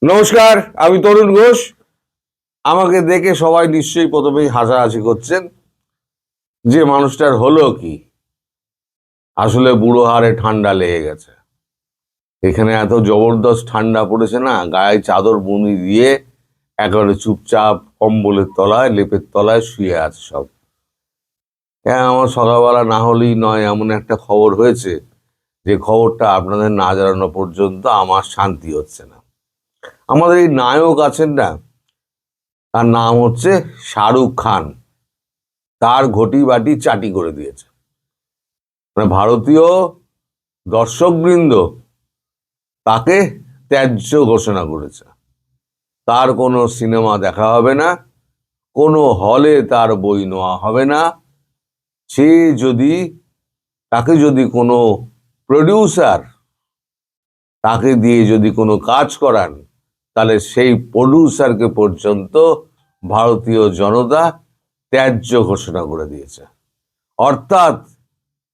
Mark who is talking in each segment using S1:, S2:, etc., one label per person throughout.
S1: নমস্কার, আমি তরুণ ঘোষ। আমাকে দেখে সবাই নিশ্চয়ই প্রথমেই হাসাহাসি করছেন যে মানুষটার হলো কি। আসলে বুড়ো হাড়ে ঠান্ডা লেগে গেছে। এখানে এত জবরদস্ত ঠান্ডা পড়েছে না, গায়ে চাদর বুনি দিয়ে একেবারে চুপচাপ কম্বলের তলায় লেপের তলায় শুয়ে আছে সব। হ্যাঁ, আমার সকালবেলা না হলেই নয়, এমন একটা খবর হয়েছে যে খবরটা আপনাদের না জানানো পর্যন্ত আমার শান্তি হচ্ছে না। আমাদের এই নায়ক আছেন না, তার নাম হচ্ছে শাহরুখ খান। তার ঘটি বাটি চাটি করে দিয়েছে। মানে ভারতীয় দর্শকবৃন্দ তাকে ত্যায্য ঘোষণা করেছে। তার কোনো সিনেমা দেখা হবে না, কোনো হলে তার বই নেওয়া হবে না। সে যদি তাকে যদি কোনো প্রডিউসার তাকে দিয়ে যদি কোনো কাজ করান, তাহলে সেই প্রডিউসারকে পর্যন্ত ভারতীয় জনতা ত্যায্য ঘোষণা করে দিয়েছে। অর্থাৎ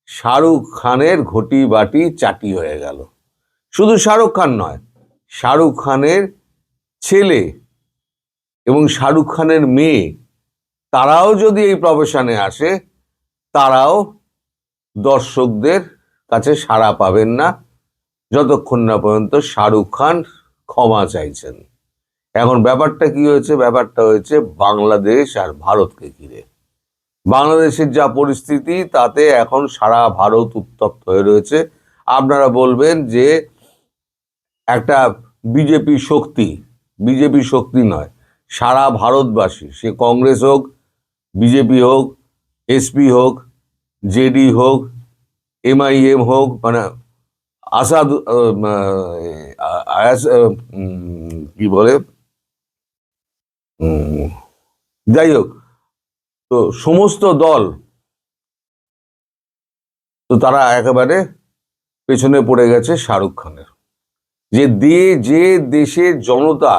S1: শাহরুখ খানের ঘটি বাটি চাটি হয়ে গেল। শুধু শাহরুখ খান নয়, শাহরুখ খানের ছেলে এবং শাহরুখ খানের মেয়ে, তারাও যদি এই প্রফেশনে আসে, তারাও দর্শকদের কাছে সাড়া পাবেন না যতক্ষণ না পর্যন্ত শাহরুখ খান ক্ষমা চাইছেন। এখন ব্যাপারটা কি হয়েছে? ব্যাপারটা হয়েছে বাংলাদেশ আর ভারতকে ঘিরে। বাংলাদেশের যা পরিস্থিতি, তাতে এখন সারা ভারত উত্তপ্ত হয়ে রয়েছে। আপনারা বলবেন যে একটা বিজেপি শক্তি, বিজেপি শক্তি নয়, সারা ভারতবাসী, সে কংগ্রেস হোক, বিজেপি হোক, এসপি হোক, জেডি হোক, এমআইএম হোক, মানে আসাদ কি বলে, যাই হোক, তো সমস্ত দল তো তারা একেবারে পেছনে পড়ে গেছে শাহরুখ খানের। যে দেশের জনতা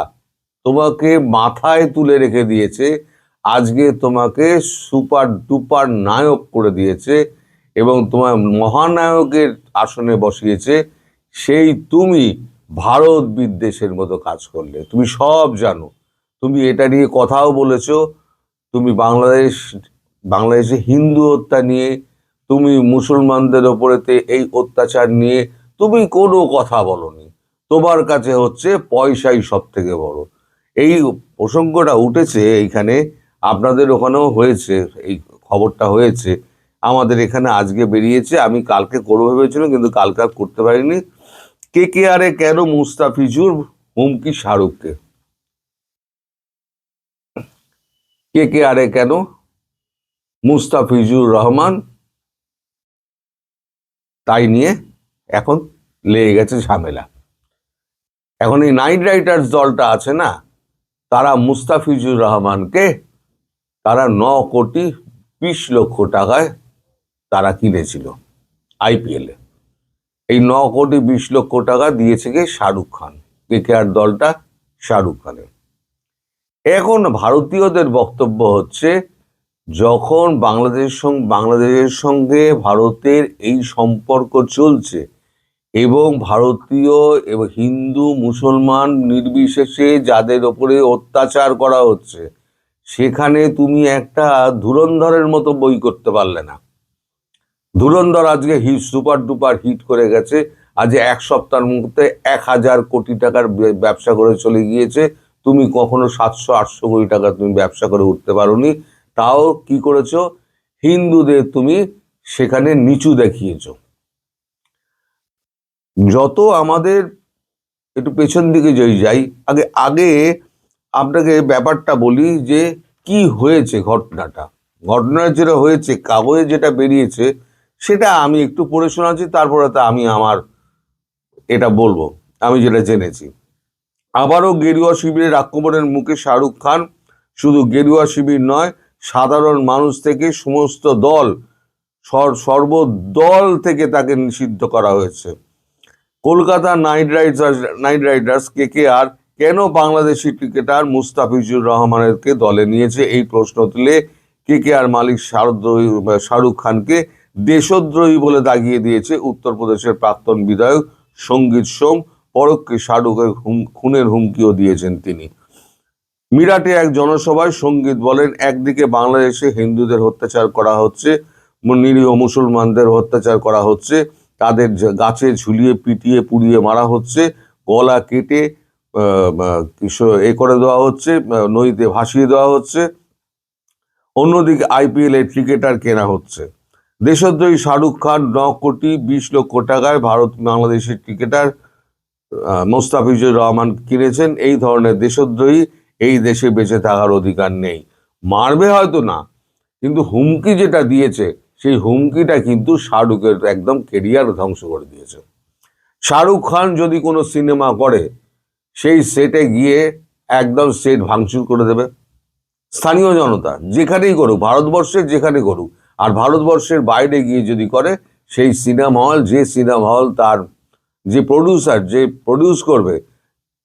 S1: তোমাকে মাথায় তুলে রেখে দিয়েছে, আজকে তোমাকে সুপার ডুপার নায়ক করে দিয়েছে এবং তোমার মহানায়কের আসনে বসিয়েছে, সেই তুমি ভারত বিদ্বেষের মতো কাজ করলে। তুমি সব জানো, তুমি এটা নিয়ে কথাও বলেছো। তুমি বাংলাদেশে হিন্দু হত্যা নিয়ে, তুমি মুসলমানদের ওপরেতে এই অত্যাচার নিয়ে তুমি কোনো কথা বলনি। তোমার কাছে হচ্ছে পয়সাই সব থেকে বড়। এই প্রসঙ্গটা উঠেছে এইখানে, আপনাদের ওখানেও হয়েছে, এই খবরটা হয়েছে, আমাদের এখানে আজকে বেরিয়েছে। আমি কালকে করবো ভেবেছিলাম, কিন্তু কালকে আর করতে পারিনি। কেকেআরে কেন মুস্তাফিজুর হুমকি শাহরুখকে? কেকেআরে কেন মুস্তাফিজুর রহমান, তাই নিয়ে এখন লেগে গেছে ঝামেলা। এখন এই নাইট রাইডার্স দলটা আছে না, তারা মুস্তাফিজুর রহমানকে তারা 9 কোটি 20 লক্ষ টাকায় তারা কিনেছিল আইপিএল এ। এই 9 কোটি 20 লক্ষ টাকা দিয়েছে কে? শাহরুখ খান। কেকেআর দলটা শাহরুখ খানের। এখন ভারতীয়দের বক্তব্য হচ্ছে, যখন বাংলাদেশের সঙ্গে ভারতের এই সম্পর্ক চলছে এবং ভারতীয় এবং হিন্দু মুসলমান নির্বিশেষে যাদের ওপরে অত্যাচার করা হচ্ছে, সেখানে তুমি একটা ধুরন্ধরের মতো বই করতে পারলে না। ধুরন্ধর আজকে সুপার ডুপার হিট করে গেছে। আজ 1 সপ্তাহের মধ্যে 1000 কোটি টাকার ব্যবসা করে চলে গিয়েছে। তুমি কখনো 700-800 কোটি টাকা তুমি ব্যবসা করে উঠতে পারোনি। তাও কি করেছো? হিন্দুদের তুমি সেখানে নিচু দেখিয়েছো। যত আমাদের একটু পেছন দিকে যাই, আগে আগে আপনাকে ব্যাপারটা বলি যে কি হয়েছে। ঘটনা যেটা হয়েছে, কাগজে যেটা বেরিয়েছে, সেটা আমি একটু পড়ে শোনাচ্ছি, তারপরে তো আমি আমার এটা বলবো আমি যেটা জেনেছি। আবারও গেরুয়া শিবিরের আক্রমণের মুখে শাহরুখ খান। শুধু গেরুয়া শিবির নয়, সাধারণ মানুষ থেকে সমস্ত দল, সর্বদল থেকে তাকে নিষিদ্ধ করা হয়েছে। কলকাতা নাইট রাইডার্স কেকেআর কেন বাংলাদেশি ক্রিকেটার মুস্তাফিজুর রহমানকে দলে নিয়েছে, এই প্রশ্ন তুলে কেকেআর মালিক শাহরুখ খানকে দেশদ্রোহী বলে দাগিয়ে দিয়েছে উত্তরপ্রদেশের প্রাক্তন বিধায়ক সঙ্গীত সোম। পরোক্ষে শাহরুখের খুনের হুমকিও দিয়েছেন তিনি। মিরাটে এক জনসভায় সঙ্গীত বলেন, একদিকে বাংলাদেশে হিন্দুদের অত্যাচার করা হচ্ছে, নিরীহ মুসলমানদের অত্যাচার করা হচ্ছে, তাদের গাছে ঝুলিয়ে পিটিয়ে পুড়িয়ে মারা হচ্ছে, গলা কেটে এ করে দেওয়া হচ্ছে, নদীতে ভাসিয়ে দেওয়া হচ্ছে। অন্যদিকে IPL এর ক্রিকেটার কেনা হচ্ছে। দেশদ্রোহী শাহরুখ খান 9 কোটি 20 লক্ষ টাকায় ভারত বাংলাদেশের ক্রিকেটার মোস্তাফিজুর রহমান কিনেছেন। এই ধরনের দেশদ্রোহী এই দেশে বেঁচে থাকার অধিকার নেই। মারবে হয়তো না, কিন্তু হুমকি যেটা দিয়েছে সেই হুমকিটা কিন্তু শাহরুখের একদম কেরিয়ার ধ্বংস করে দিয়েছে। শাহরুখ খান যদি কোনো সিনেমা করে, সেই সেটে গিয়ে একদম সেট ভাঙচুর করে দেবে স্থানীয় জনতা, যেখানেই করুক, ভারতবর্ষের যেখানে করুক। আর ভারতবর্ষের বাইরে গিয়ে যদি করে, সেই সিনেমা হল, যে সিনেমা হল তার যে প্রডিউসার, যে প্রডিউস করবে,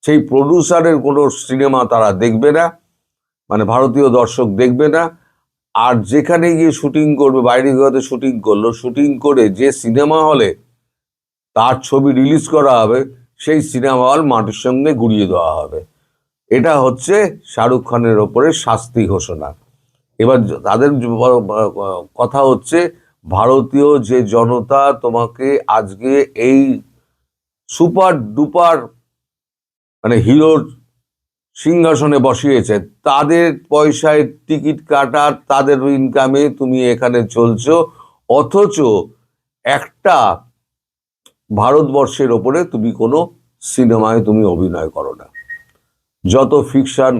S1: সেই প্রডিউসারের কোনো সিনেমা তারা দেখবে না, মানে ভারতীয় দর্শক দেখবে না। আর যেখানে গিয়ে শুটিং করবে, বাইরে গিয়ে শুটিং করলো, শুটিং করে যে সিনেমা হলে তার ছবি রিলিজ করা হবে, সেই সিনেমা হল মাটির সঙ্গে গুড়িয়ে দেওয়া হবে। এটা হচ্ছে শাহরুখ খানের ওপরে শাস্তি ঘোষণা। এবার তাদের কথা হচ্ছে, ভারতীয় যে জনতা তোমাকে আজকে এই সুপার ডুপার মানে হিরোর সিংহাসনে বসিয়েছে, তাদের পয়সায় টিকিট কাটার, তাদের ইনকামে তুমি এখানে চলছো, অথচ একটা ভারতবর্ষের ওপরে তুমি কোনো সিনেমায় তুমি অভিনয় করো না। যত ফিকশন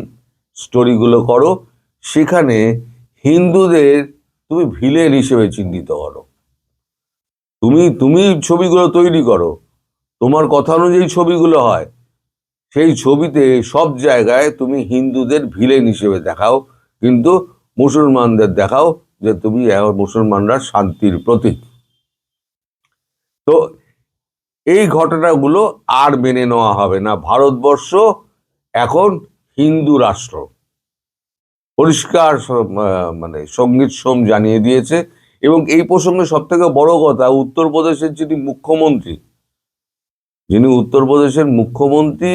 S1: স্টোরিগুলো করো, সেখানে হিন্দুদের তুমি ভিলেন হিসেবে চিহ্নিত করো। তুমি ছবিগুলো তৈরি করো, তোমার কথা অনুযায়ী ছবিগুলো হয়, সেই ছবিতে সব জায়গায় তুমি হিন্দুদের ভিলেন হিসেবে দেখাও, কিন্তু মুসলমানদের দেখাও যে তুমি মুসলমানরা শান্তির প্রতীক। তো এই ঘটনাগুলো আর মেনে নেওয়া হবে না। ভারতবর্ষ এখন হিন্দু রাষ্ট্র, পরিষ্কার মানে সঙ্গীত সোম জানিয়ে দিয়েছে। এবং এই প্রসঙ্গে সব থেকে বড় কথা, উত্তরপ্রদেশের যিনি উত্তরপ্রদেশের মুখ্যমন্ত্রী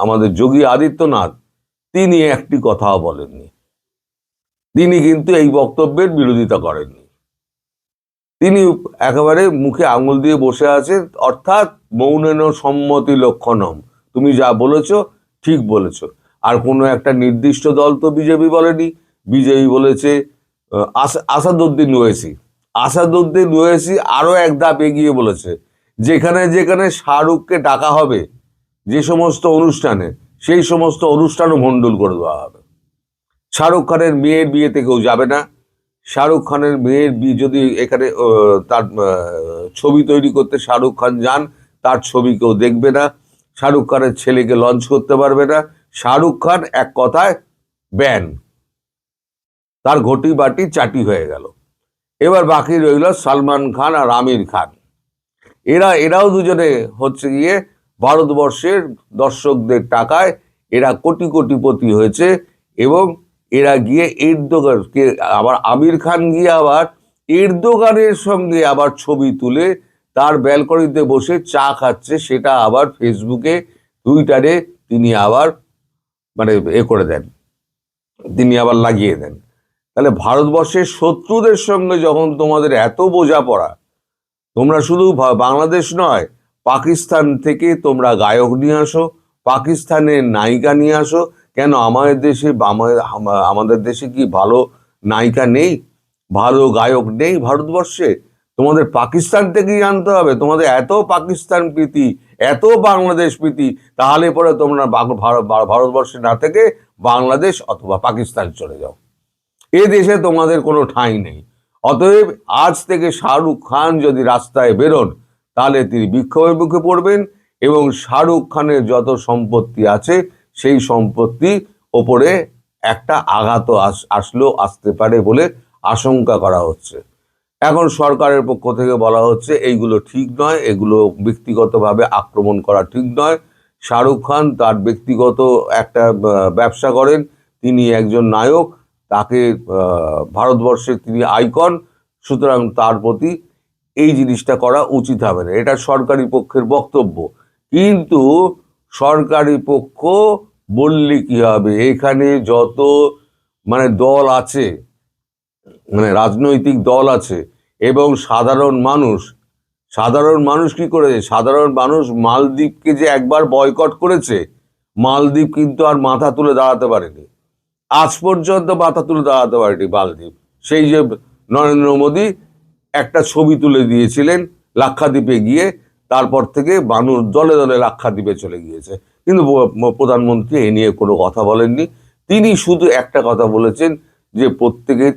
S1: আমাদের যোগী আদিত্যনাথ, তিনি একটি কথাও বলেননি। তিনি কিন্তু এই বক্তব্যের বিরোধিতা করেননি। তিনি একেবারে মুখে আঙুল দিয়ে বসে আছেন, অর্থাৎ মৌনেন সম্মতি লক্ষণম, তুমি যা বলেছো ঠিক বলেছো। আর কোনো একটা নির্দিষ্ট দল তো বিজেপি বলেনি। বিজেপি বলেছে আসাদুদ্দিন ওয়েসি আরো এক ধাপ এগিয়ে বলেছে, যেখানে যেখানে শাহরুখকে ডাকা হবে যে সমস্ত অনুষ্ঠানে, সেই সমস্ত অনুষ্ঠানও ভণ্ডুল করে দেওয়া হবে। শাহরুখ খানের মেয়ের বিয়েতে কেউ যাবে না। শাহরুখ খানের মেয়ের যদি এখানে তার ছবি তৈরি করতে শাহরুখ খান যান, তার ছবি কেউ দেখবে না। শাহরুখ খানের ছেলেকে লঞ্চ করতে পারবে না। শাহরুখ খান এক কথায় ব্যান, তার ঘটি বাটি চাটি হয়ে গেল। এবার বাকি রইল সালমান খান আর আমির খান। এরাও দুজনে হচ্ছে গিয়ে ভারতবর্ষের দর্শকদের টাকায় এরা কোটি কোটিপতি হয়েছে। এবং এরা গিয়ে এরদোগানকে, আবার আমির খান গিয়ে আবার এরদোগানের সঙ্গে আবার ছবি তুলে তার ব্যালকনিতে বসে চা খাচ্ছে, সেটা আবার ফেসবুকে, টুইটারে তিনি আবার মানে করে দেন, তিনি আবার লাগিয়ে দেন। তাহলে ভারতবর্ষের শত্রুদের সঙ্গে যখন তোমাদের এত বোঝাপড়া, তোমরা শুধু বাংলাদেশ নয়, পাকিস্তান থেকে তোমরা গায়ক নিয়ে আসো, পাকিস্তানের নায়িকা নিয়ে আসো। কেন আমাদের দেশে কি ভালো নায়িকা নেই, ভালো গায়ক নেই ভারতবর্ষে? তোমাদের পাকিস্তান থেকেই আনতে হবে। তোমাদের এত পাকিস্তান প্রীতি, এত বাংলাদেশ প্রীতি, তাহলে পরে তোমরা ভারতবর্ষে না থেকে বাংলাদেশ অথবা পাকিস্তান চলে যাও। এ দেশে তোমাদের কোনো ঠাঁই নেই। অতএব আজ থেকে শাহরুখ খান যদি রাস্তায় বেরোন, তাহলে তিনি বিক্ষোভের মুখে পড়বেন, এবং শাহরুখ খানের যত সম্পত্তি আছে সেই সম্পত্তি ওপরে একটা আঘাত আসতে পারে বলে আশঙ্কা করা হচ্ছে। এখন সরকারের পক্ষ থেকে বলা হচ্ছে এইগুলো ঠিক নয়, এগুলো ব্যক্তিগতভাবে আক্রমণ করা ঠিক নয়। শাহরুখ খান তার ব্যক্তিগত একটা ব্যবসা করেন, তিনি একজন নায়ক, তাকে ভারতবর্ষের তিনি আইকন, সুতরাং তার প্রতি এই জিনিসটা করা উচিত হবে না, এটা সরকারি পক্ষের বক্তব্য। কিন্তু সরকারি পক্ষ বললে কি হবে, এখানে যত মানে দল আছে, মানে রাজনৈতিক দল আছে এবং সাধারণ মানুষ কি করেছে, সাধারণ মানুষ মালদ্বীপকে যে একবার বয়কট করেছে, মালদ্বীপ কিন্তু আর মাথা তুলে দাঁড়াতে পারেনি, আজ পর্যন্ত মাথা তুলে দাঁড়াতে পারেনি মালদ্বীপ। সেই যে নরেন্দ্র মোদী একটা ছবি তুলে দিয়েছিলেন লাক্ষাদ্বীপে গিয়ে, তারপর থেকে মানুষ দলে দলে লাক্ষাদ্বীপে চলে গিয়েছে, কিন্তু প্রধানমন্ত্রী এ নিয়ে কোনো কথা বলেননি। তিনি শুধু একটা কথা বলেছেন যে প্রত্যেকের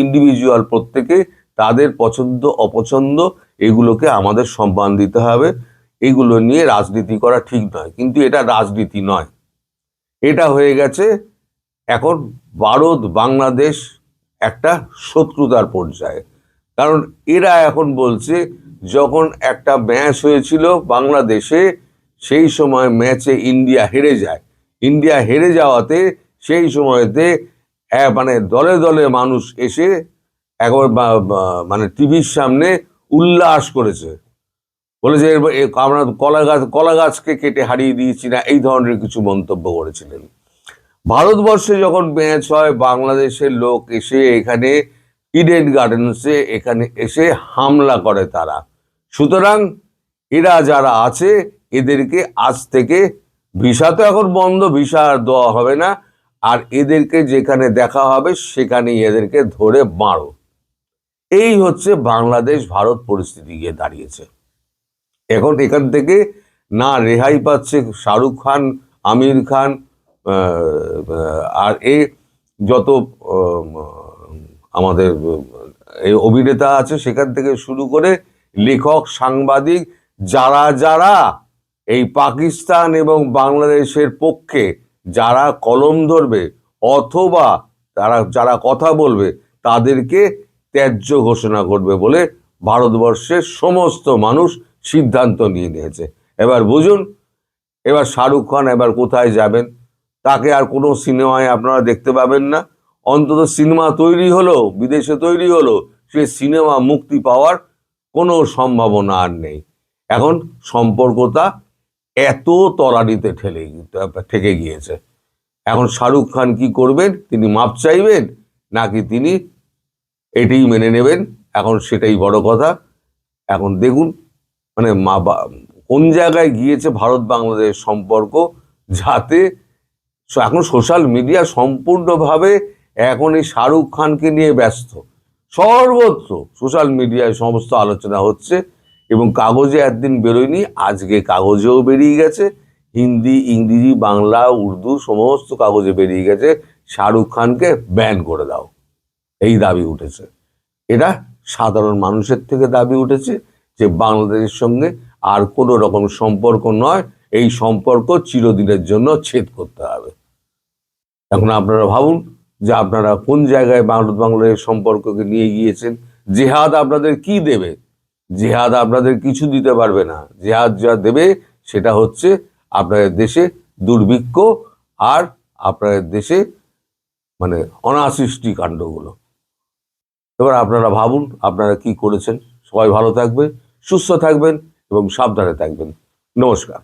S1: ইন্ডিভিজুয়াল, প্রত্যেকে তাদের পছন্দ অপছন্দ এগুলোকে আমাদের সম্মান দিতে হবে, এগুলো নিয়ে রাজনীতি করা ঠিক নয়। কিন্তু এটা রাজনীতি নয়, এটা হয়ে গেছে এখন ভারত বাংলাদেশ একটা শত্রুতার পর্যায়ে। কারণ এরা এখন বলছে, যখন একটা ম্যাচ হয়েছিল বাংলাদেশে, সেই সময় ম্যাচে ইন্ডিয়া হেরে যায়, ইন্ডিয়া হেরে যাওয়াতে সেই সময়তে মানে দলে দলে মানুষ এসে একবার মানে টিভির সামনে উল্লাস করেছে, বলেছে আমরা কলা গাছকে কেটে হারিয়ে দিয়েছি না, এই ধরনের কিছু মন্তব্য করেছিলেন। ভারতবর্ষে যখন ম্যাচ হয়, বাংলাদেশের লোক এসে এখানে ইডেন গার্ডেন্সে এখানে এসে হামলা করে তারা। সুতরাং এরা যারা আছে এদেরকে আজ থেকে, ভিসা তো এখন বন্ধ, ভিসা আর দেওয়া হবে না, আর এদেরকে যেখানে দেখা হবে সেখানেই এদেরকে ধরে মারো। এই হচ্ছে বাংলাদেশ ভারত পরিস্থিতি গিয়ে দাঁড়িয়েছে। এখন এখান থেকে না রেহাই পাচ্ছে শাহরুখ খান, আমির খান, আর যত আমাদের এই অভিনেতা আছে, সেখান থেকে শুরু করে লেখক, সাংবাদিক, যারা যারা এই পাকিস্তান এবং বাংলাদেশের পক্ষে যারা কলম ধরবে অথবা যারা কথা বলবে, তাদেরকে ত্যায্য ঘোষণা করবে বলে ভারতবর্ষের সমস্ত মানুষ সিদ্ধান্ত নিয়ে নিয়েছে। এবার বুঝুন, এবার শাহরুখ খান এবার কোথায় যাবেন, তাকে আর কোনো সিনেমায় আপনারা দেখতে পাবেন না। অন্তত সিনেমা তৈরি হলো, বিদেশে তৈরি হলো, সে সিনেমা মুক্তি পাওয়ার কোনো সম্ভাবনা আর নেই। এখন সম্পর্কটা এত তলানিতে ঠেকে গিয়েছে। এখন শাহরুখ খান কি করবেন, তিনি মাপ চাইবেন নাকি তিনি এটাই মেনে নেবেন, এখন সেটাই বড় কথা। এখন দেখুন মানে কোন জায়গায় গিয়েছে ভারত বাংলাদেশ সম্পর্ক, যাতে এখন সোশ্যাল মিডিয়া সম্পূর্ণভাবে এখন এই শাহরুখ খানকে নিয়ে ব্যস্ত, সর্বত্র সোশ্যাল মিডিয়ায় সমস্ত আলোচনা হচ্ছে, এবং কাগজে একদিন বেরোয়নি, আজকে কাগজেও বেরিয়ে গেছে, হিন্দি, ইংরেজি, বাংলা, উর্দু সমস্ত কাগজে বেরিয়ে গেছে, শাহরুখ খানকে ব্যান করে দাও, এই দাবি উঠেছে। এটা সাধারণ মানুষের থেকে দাবি উঠেছে যে বাংলাদেশের সঙ্গে আর কোনো রকম সম্পর্ক নয়, এই সম্পর্ক চিরদিনের জন্য ছেদ করতে হবে। এখন আপনারা ভাবুন যে আপনারা কোন জায়গায় ভারত বাংলাদেশের সম্পর্ককে নিয়ে গিয়েছেন। জেহাদ আপনাদের কি দেবে? জেহাদ আপনাদের কিছু দিতে পারবে না। জেহাদ যা দেবে সেটা হচ্ছে আপনাদের দেশে দুর্ভিক্ষ আর আপনাদের দেশে মানে অনাসৃষ্টি কাণ্ডগুলো। এবার আপনারা ভাবুন আপনারা কি করেছেন। সবাই ভালো থাকবেন, সুস্থ থাকবেন এবং সাবধানে থাকবেন। নমস্কার।